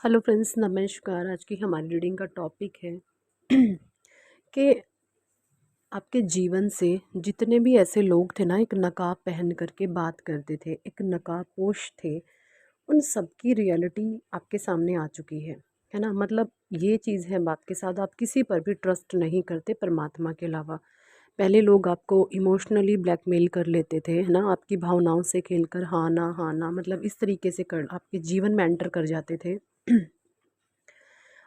Hello friends, नमस्कार। आज की हमारी रीडिंग का टॉपिक है कि आपके जीवन से जितने भी ऐसे लोग थे ना, एक नकाब पहन करके बात करते थे, एक नकाबपोश थे, उन सब की रियलिटी आपके सामने आ चुकी है ना। मतलब ये चीज़ है बात के साथ, आप किसी पर भी ट्रस्ट नहीं करते परमात्मा के अलावा। पहले लोग आपको इमोशनली ब्लैकमेल कर लेते थे, है ना, आपकी भावनाओं से खेलकर हाँ ना मतलब इस तरीके से कर आपके जीवन में एंटर कर जाते थे।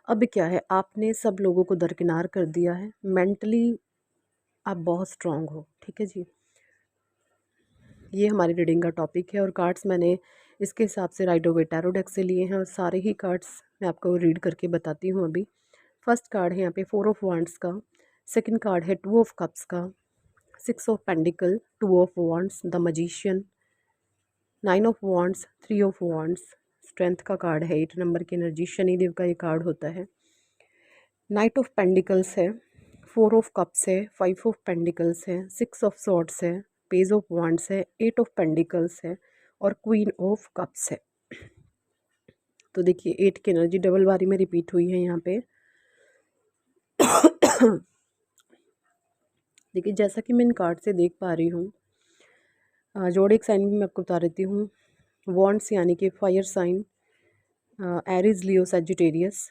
अब क्या है, आपने सब लोगों को दरकिनार कर दिया है। मेंटली आप बहुत स्ट्रांग हो, ठीक है जी। ये हमारी रीडिंग का टॉपिक है और कार्ड्स मैंने इसके हिसाब से राइडो वे टैरो डेक से लिए हैं और सारे ही कार्ड्स मैं आपको रीड करके बताती हूँ अभी। फर्स्ट कार्ड है यहाँ पे 4 ऑफ वांड्स का। सेकंड कार्ड है 2 ऑफ कप्स का। 6 of pentacles, 2 of wands, the magician, 9 of wands, 3 of wands. Strength का कार्ड है, 8 नंबर की एनर्जी, शनिदेव का ये कार्ड होता है। नाइट ऑफ पेंडिकल्स है, 4 ऑफ कप्स है, 5 ऑफ पेंडिकल्स है, 6 ऑफ सॉर्ड्स है, पेज ऑफ वांड्स है, 8 ऑफ पेंडिकल्स है और क्वीन ऑफ कप्स है। तो देखिए 8 की एनर्जी डबल बारी में रिपीट हुई है यहाँ पे। देखिए जैसा कि मैं इन कार्ड से देख पा रही हूँ, जोडिक साइन भी मैं आपको बता देती हूँ। वॉन्ड्स यानी कि fire sign, Aries, Leo, Sagittarius.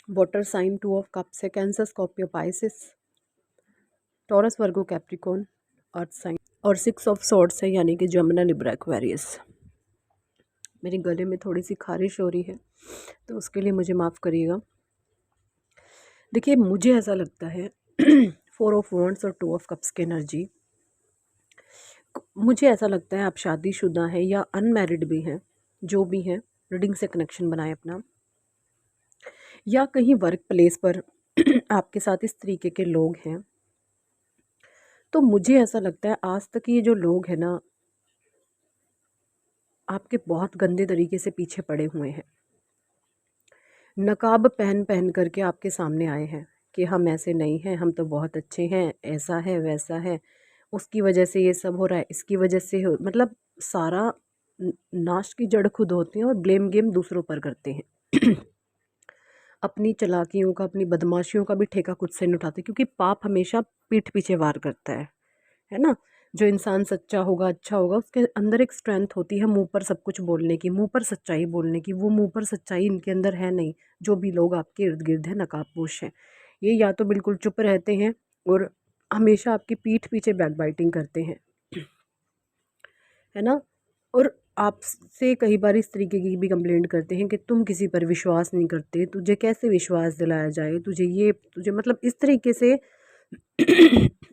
Water sign 2 of cups है, Cancer, Scorpio, Pisces, Taurus, Virgo, Capricorn. Earth sign और 6 ऑफ सॉर्ड्स है यानी कि जमुना, लिब्रा, एक्वेरियस। मेरे गले में थोड़ी सी खारिश हो रही है तो उसके लिए मुझे माफ़ करिएगा। देखिए मुझे ऐसा लगता है 4 ऑफ वांड्स और 2 ऑफ कप्स की एनर्जी, मुझे ऐसा लगता है आप शादीशुदा हैं या अनमैरिड भी हैं, जो भी हैं, रीडिंग से कनेक्शन बनाएं अपना, या कहीं वर्क प्लेस पर आपके साथ इस तरीके के लोग हैं। तो मुझे ऐसा लगता है आज तक ये जो लोग हैं ना, आपके बहुत गंदे तरीके से पीछे पड़े हुए हैं। नकाब पहन पहन करके आपके सामने आए हैं कि हम ऐसे नहीं हैं, हम तो बहुत अच्छे हैं, ऐसा है वैसा है, उसकी वजह से ये सब हो रहा है, इसकी वजह से हो, मतलब सारा नाश की जड़ खुद होते हैं और ब्लेम गेम दूसरों पर करते हैं। अपनी चालाकियों का, अपनी बदमाशियों का भी ठेका खुद से नहीं उठाते, क्योंकि पाप हमेशा पीठ पीछे वार करता है ना। जो इंसान सच्चा होगा, अच्छा होगा, उसके अंदर एक स्ट्रेंथ होती है मुंह पर सब कुछ बोलने की, मुंह पर सच्चाई बोलने की। वो मुंह पर सच्चाई इनके अंदर है नहीं। जो भी लोग आपके इर्द गिर्द हैं, नकाबपोश हैं, ये या तो बिल्कुल चुप रहते हैं और हमेशा आपकी पीठ पीछे बैकबाइटिंग करते हैं, है ना। और आपसे कई बार इस तरीके की भी कंप्लेंट करते हैं कि तुम किसी पर विश्वास नहीं करते, तुझे कैसे विश्वास दिलाया जाए, तुझे ये तुझे, मतलब इस तरीके से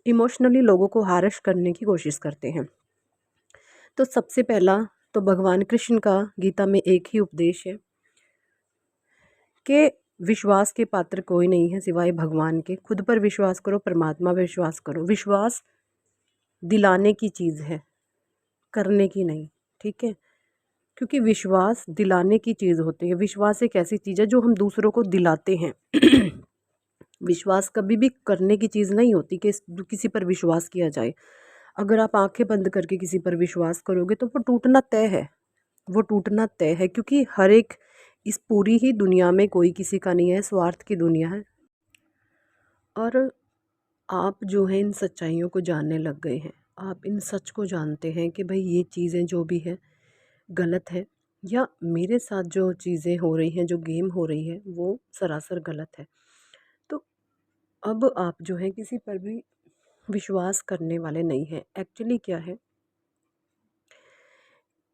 इमोशनली लोगों को हारिश करने की कोशिश करते हैं। तो सबसे पहला तो भगवान कृष्ण का गीता में एक ही उपदेश है कि विश्वास के पात्र कोई नहीं है सिवाय भगवान के। खुद पर विश्वास करो, परमात्मा पर विश्वास करो। विश्वास दिलाने की चीज़ है, करने की नहीं, ठीक है। क्योंकि विश्वास दिलाने की चीज़ होती है। विश्वास एक ऐसी चीज़ है जो हम दूसरों को दिलाते हैं। विश्वास कभी भी करने की चीज़ नहीं होती कि किसी पर विश्वास किया जाए। अगर आप आंखें बंद करके किसी पर विश्वास करोगे तो वो टूटना तय है, वो टूटना तय है, क्योंकि हर एक, इस पूरी ही दुनिया में कोई किसी का नहीं है, स्वार्थ की दुनिया है। और आप जो है इन सच्चाइयों को जानने लग गए हैं। आप इन सच को जानते हैं कि भाई ये चीज़ें जो भी है गलत है, या मेरे साथ जो चीज़ें हो रही हैं, जो गेम हो रही है, वो सरासर गलत है। तो अब आप जो है किसी पर भी विश्वास करने वाले नहीं हैं। एक्चुअली क्या है,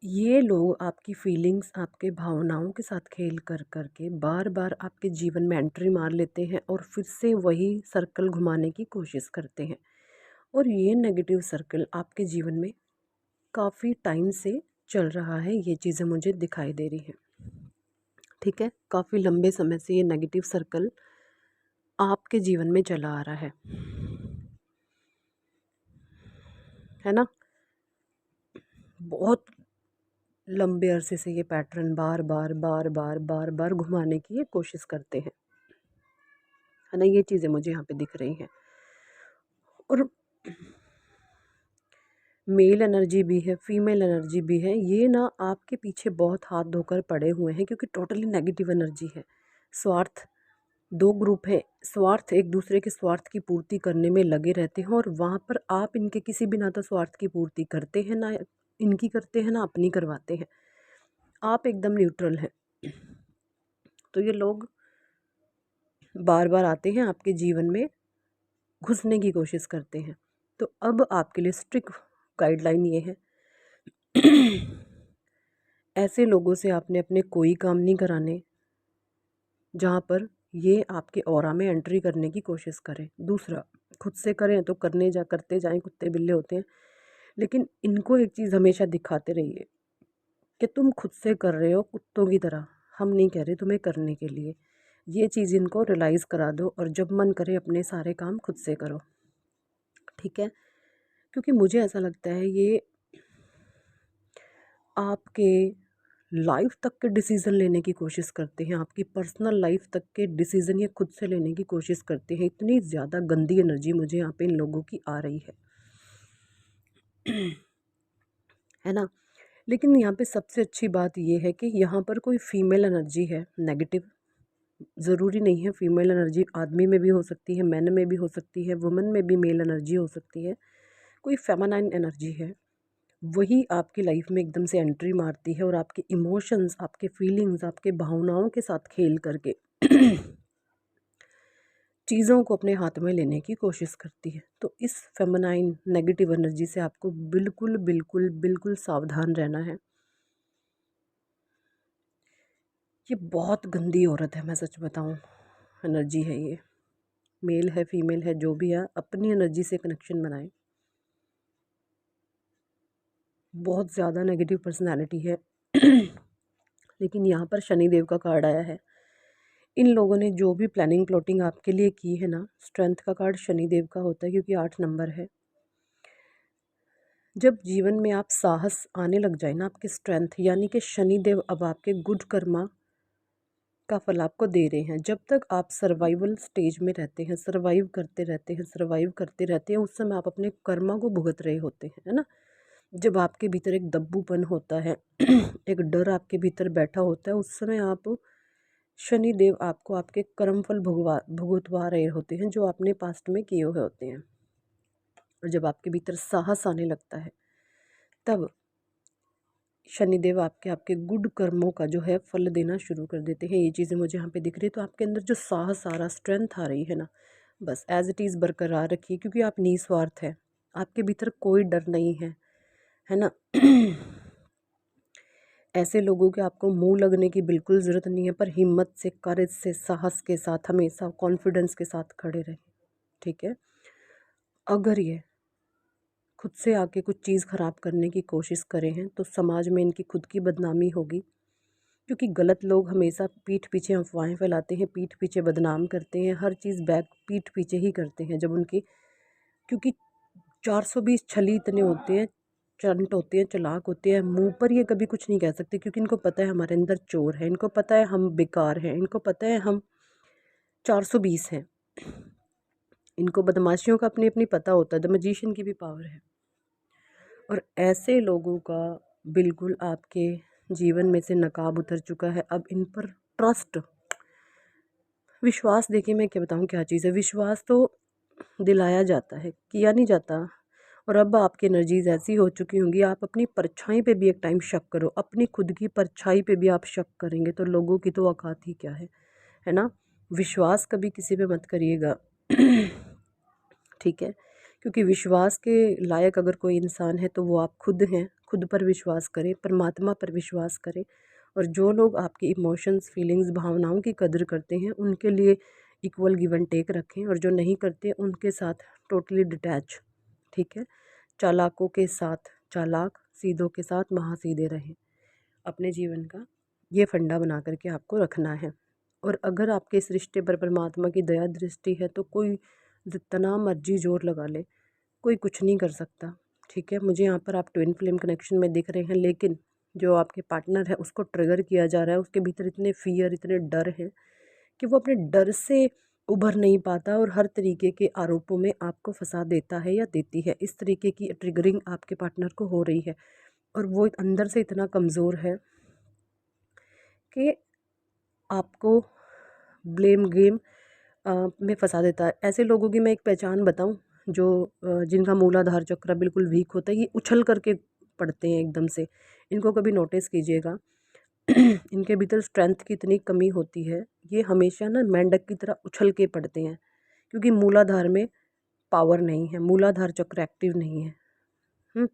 ये लोग आपकी फीलिंग्स, आपके भावनाओं के साथ खेल कर करके बार बार आपके जीवन में एंट्री मार लेते हैं और फिर से वही सर्कल घुमाने की कोशिश करते हैं। और ये नेगेटिव सर्कल आपके जीवन में काफ़ी टाइम से चल रहा है, ये चीज़ें मुझे दिखाई दे रही हैं, ठीक है। काफ़ी लंबे समय से ये नेगेटिव सर्कल आपके जीवन में चला आ रहा है ना। बहुत लंबे अरसे से ये पैटर्न बार बार बार बार बार बार घुमाने की ये कोशिश करते हैं, है ना। ये चीज़ें मुझे यहाँ पे दिख रही हैं। और मेल एनर्जी भी है, फीमेल एनर्जी भी है, ये ना आपके पीछे बहुत हाथ धोकर पड़े हुए हैं, क्योंकि टोटली नेगेटिव एनर्जी है। स्वार्थ, दो ग्रुप है, स्वार्थ एक दूसरे के स्वार्थ की पूर्ति करने में लगे रहते हैं, और वहाँ पर आप इनके किसी भी ना तो स्वार्थ की पूर्ति करते हैं, ना इनकी करते हैं, ना अपनी करवाते हैं, आप एकदम न्यूट्रल हैं। तो ये लोग बार बार आते हैं आपके जीवन में, घुसने की कोशिश करते हैं। तो अब आपके लिए स्ट्रिक्ट गाइडलाइन ये है, ऐसे लोगों से आपने अपने कोई काम नहीं कराने जहाँ पर ये आपके ऑरा में एंट्री करने की कोशिश करें। दूसरा, खुद से करें तो करते जाएं, कुत्ते बिल्ले होते हैं, लेकिन इनको एक चीज़ हमेशा दिखाते रहिए कि तुम खुद से कर रहे हो कुत्तों की तरह, हम नहीं कह रहे तुम्हें करने के लिए। ये चीज़ इनको रियलाइज़ करा दो, और जब मन करे अपने सारे काम खुद से करो, ठीक है। क्योंकि मुझे ऐसा लगता है ये आपके लाइफ तक के डिसीज़न लेने की कोशिश करते हैं, आपकी पर्सनल लाइफ तक के डिसीज़न ये खुद से लेने की कोशिश करते हैं। इतनी ज़्यादा गंदी एनर्जी मुझे यहाँ पे इन लोगों की आ रही है, है ना। लेकिन यहाँ पे सबसे अच्छी बात ये है कि यहाँ पर कोई फीमेल एनर्जी है नेगेटिव, ज़रूरी नहीं है। फीमेल एनर्जी आदमी में भी हो सकती है, मैन में भी हो सकती है, वुमेन में भी मेल एनर्जी हो सकती है। कोई फेमिनाइन एनर्जी है, वही आपकी लाइफ में एकदम से एंट्री मारती है, और आपके इमोशंस, आपके फीलिंग्स, आपके भावनाओं के साथ खेल करके चीज़ों को अपने हाथ में लेने की कोशिश करती है। तो इस फेमिनाइन नेगेटिव एनर्जी से आपको बिल्कुल बिल्कुल बिल्कुल सावधान रहना है। ये बहुत गंदी औरत है, मैं सच बताऊं, एनर्जी है ये। मेल है, फीमेल है, जो भी है, अपनी एनर्जी से कनेक्शन बनाएं। बहुत ज़्यादा नेगेटिव पर्सनालिटी है। लेकिन यहाँ पर शनिदेव का कार्ड आया है। इन लोगों ने जो भी प्लानिंग प्लॉटिंग आपके लिए की है ना, स्ट्रेंथ का कार्ड शनिदेव का होता है, क्योंकि 8 नंबर है। जब जीवन में आप साहस आने लग जाए ना, आपके स्ट्रेंथ, यानी कि शनिदेव अब आपके गुड कर्मा का फल आपको दे रहे हैं। जब तक आप सर्वाइवल स्टेज में रहते हैं, सर्वाइव करते रहते हैं, सर्वाइव करते रहते हैं, उस समय आप अपने कर्मा को भुगत रहे होते हैं, है ना। जब आपके भीतर एक दब्बूपन होता है एक डर आपके भीतर बैठा होता है, उस समय आप शनिदेव आपको आपके कर्मफल भुगतवा रहे होते हैं, जो आपने पास्ट में किए हुए होते हैं। और जब आपके भीतर साहस आने लगता है, तब शनिदेव आपके आपके गुड कर्मों का जो है फल देना शुरू कर देते हैं। ये चीज़ें मुझे यहाँ पे दिख रही है। तो आपके अंदर जो साहस आ रहा, स्ट्रेंथ आ रही है ना, बस एज इट इज़ बरकरार रखिए, क्योंकि आप निस्वार्थ है, आपके भीतर कोई डर नहीं है ना। ऐसे लोगों के आपको मुंह लगने की बिल्कुल ज़रूरत नहीं है, पर हिम्मत से, करेज से, साहस के साथ, हमेशा कॉन्फिडेंस के साथ खड़े रहें, ठीक है। अगर ये खुद से आके कुछ चीज़ ख़राब करने की कोशिश करें हैं, तो समाज में इनकी खुद की बदनामी होगी, क्योंकि गलत लोग हमेशा पीठ पीछे अफवाहें फैलाते हैं, पीठ पीछे बदनाम करते हैं, हर चीज़ बैक पीठ पीछे ही करते हैं। जब उनकी, क्योंकि 420 छली इतने होते हैं, चंट होते हैं, चालाक होते हैं, मुंह पर ये कभी कुछ नहीं कह सकते, क्योंकि इनको पता है हमारे अंदर चोर है, इनको पता है हम बेकार हैं, इनको पता है हम 420 हैं। इनको बदमाशियों का अपनी अपनी पता होता है, द मैजिशियन की भी पावर है। और ऐसे लोगों का बिल्कुल आपके जीवन में से नकाब उतर चुका है। अब इन पर ट्रस्ट, विश्वास, देखिए मैं क्या बताऊँ क्या चीज़ है। विश्वास तो दिलाया जाता है, किया नहीं जाता। और अब आपकी एनर्जीज ऐसी हो चुकी होंगी, आप अपनी परछाई पे भी एक टाइम शक करो, अपनी खुद की परछाई पे भी आप शक करेंगे, तो लोगों की तो औकात ही क्या है ना। विश्वास कभी किसी पे मत करिएगा ठीक है। क्योंकि विश्वास के लायक अगर कोई इंसान है तो वो आप खुद हैं। खुद पर विश्वास करें, परमात्मा पर विश्वास करें। और जो लोग आपकी इमोशंस, फीलिंग्स, भावनाओं की कदर करते हैं, उनके लिए इक्वल गिव एंड टेक रखें, और जो नहीं करते उनके साथ टोटली डिटैच, ठीक है। चालाकों के साथ चालाक, सीधों के साथ महासीधे रहें। अपने जीवन का ये फंडा बना करके आपको रखना है। और अगर आपके इस रिश्ते पर परमात्मा की दया दृष्टि है, तो कोई जितना मर्जी जोर लगा ले, कोई कुछ नहीं कर सकता, ठीक है। मुझे यहाँ पर आप ट्विन फ्लेम कनेक्शन में दिख रहे हैं, लेकिन जो आपके पार्टनर है उसको ट्रिगर किया जा रहा है, उसके भीतर इतने फियर, इतने डर हैं कि वो अपने डर से उभर नहीं पाता और हर तरीके के आरोपों में आपको फंसा देता है या देती है। इस तरीके की ट्रिगरिंग आपके पार्टनर को हो रही है और वो अंदर से इतना कमज़ोर है कि आपको ब्लेम गेम में फंसा देता है। ऐसे लोगों की मैं एक पहचान बताऊं, जो जिनका मूलाधार चक्र बिल्कुल वीक होता है, ये उछल करके पड़ते हैं एकदम से। इनको कभी नोटिस कीजिएगा। इनके भीतर स्ट्रेंथ की इतनी कमी होती है, ये हमेशा ना मेंढक की तरह उछल के पड़ते हैं, क्योंकि मूलाधार में पावर नहीं है, मूलाधार चक्र एक्टिव नहीं है।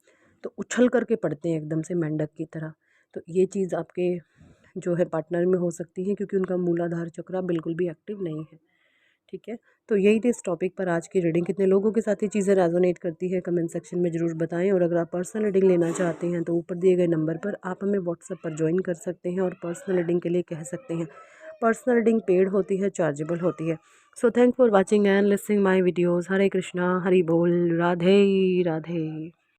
तो उछल करके पड़ते हैं एकदम से मेंढक की तरह। तो ये चीज़ आपके जो है पार्टनर में हो सकती है, क्योंकि उनका मूलाधार चक्र बिल्कुल भी एक्टिव नहीं है। ठीक है, तो यही थी इस टॉपिक पर आज की रीडिंग। कितने लोगों के साथ ये चीज़ें रेजोनेट करती है कमेंट सेक्शन में ज़रूर बताएं। और अगर आप पर्सनल रीडिंग लेना चाहते हैं तो ऊपर दिए गए नंबर पर आप हमें व्हाट्सएप पर ज्वाइन कर सकते हैं और पर्सनल रीडिंग के लिए कह सकते हैं। पर्सनल रीडिंग पेड होती है, चार्जेबल होती है। So thank for watching and listening my videos. Hare Krishna, Hari बोल, राधे राधे।